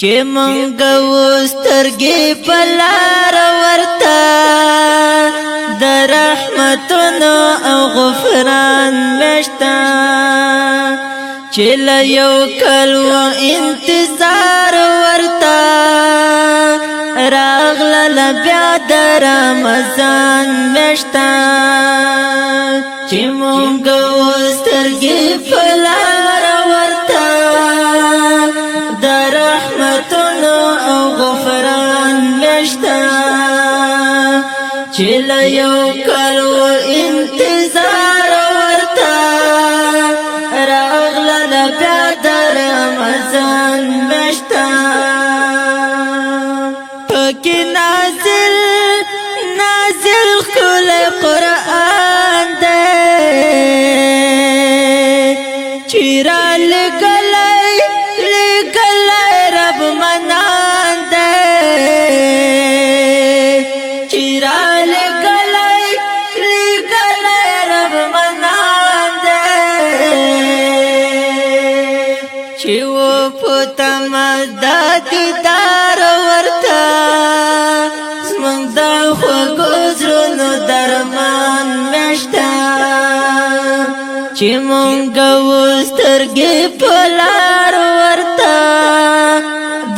چې مونږ وسترګې په لار ورته د رحمتونو او غفران مشته چې له یو کلو انتظار ورته راغله بیا د رمضان مشته چې مونږ وسترګې په لار ورته د رحمتونو او غفران مشته چې له یو کلو انتظار ورته راغله بیا د رمضان مشته پکې نازل ښکلی قرآن دی چې رالېږلی رب منان دی چې رالېږلی رب منان دی چې وپوتمه دا دیدار ورته زموږ د خوږو زړونو درمان مشته چې مونږ وسترګې په لار ورته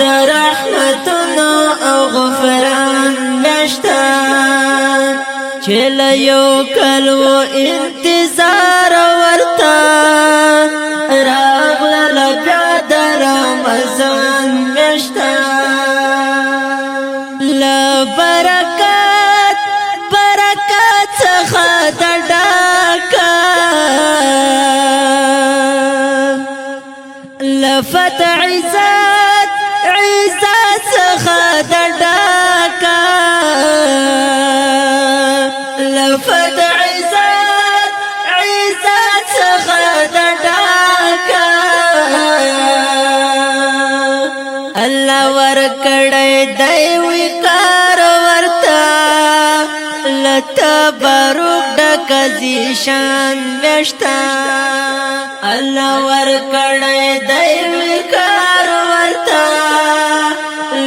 د رحمتونو او غفران مشته چې له یو کلو انتظار ورته راغله بیا د رمضان مشته له برکات څخه د ډکه له فتح عزت څخه د ډکه له فتح عزت څخه د ډکه الله ورکړی دی وقار ورته له تبرک ډک ذیشان مشته الله ورکړی دی وقار ورته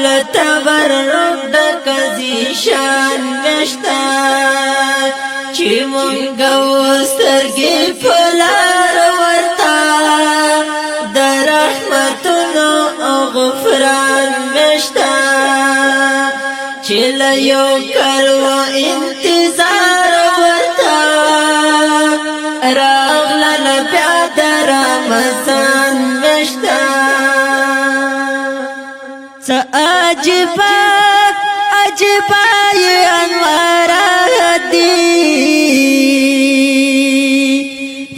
له تبرک ډک ذیشان مشته چې مونږ وسترګې په لار ورته د رحمتونو او غفران مشته چې له یو کلو انتظار ورته راغله بیا د رمضان مشته څه عجیبه یې انوارات دي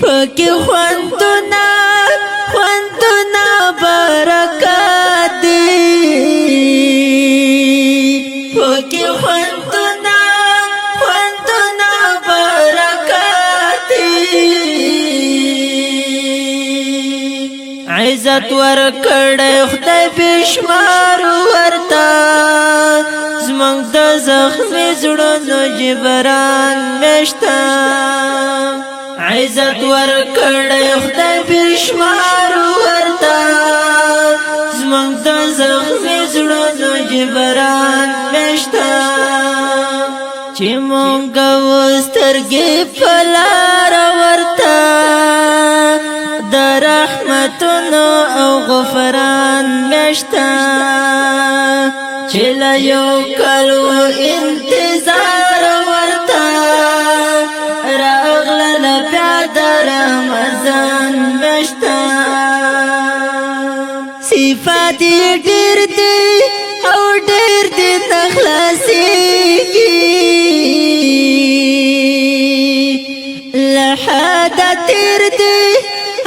پکې خوندونه برکات دي پکې خوندونه برکات دي عزت ورکړی خدای بشمار ورته زموږ د زخمي زړونو جبران مشته عزت ورکړی خدای بشمار ورته زموږ د زخمي زړونو جبران مشته چې مونږ وسترګې په لار ورته د رحمتونو او غفران مشته چې له یو کلو انتظار ورته راغله بیا د رمضان مشته صفات یې ډېر دي او ډېر دي نه خلاصېږي له حده تېر دي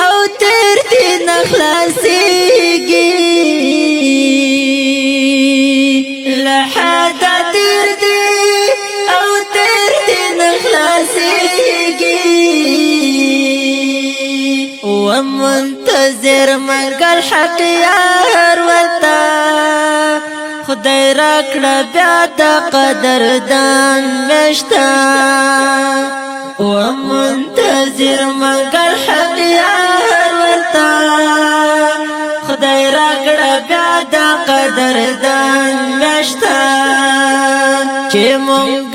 او تېر دي نه خلاصېږي له حده تېر دي او تېر دي نه خلاصېږي ومنتظر مګر حق یار ورته خدای راکړه بیا د قدردان مشته ومنتظر مګر حق یار ورته خدای راکړه بیا د قدردان میاشتا چې مونږ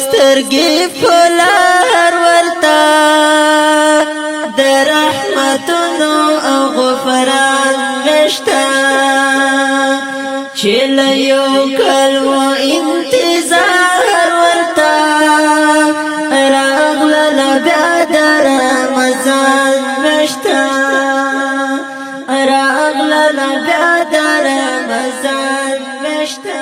سترګې پلار ورته د رحمتونو او غفران میاشتا چې له یو کلو انتظار ورته راغله بیا د رمضان میاشتا راغله بیا د رمضان میاشتا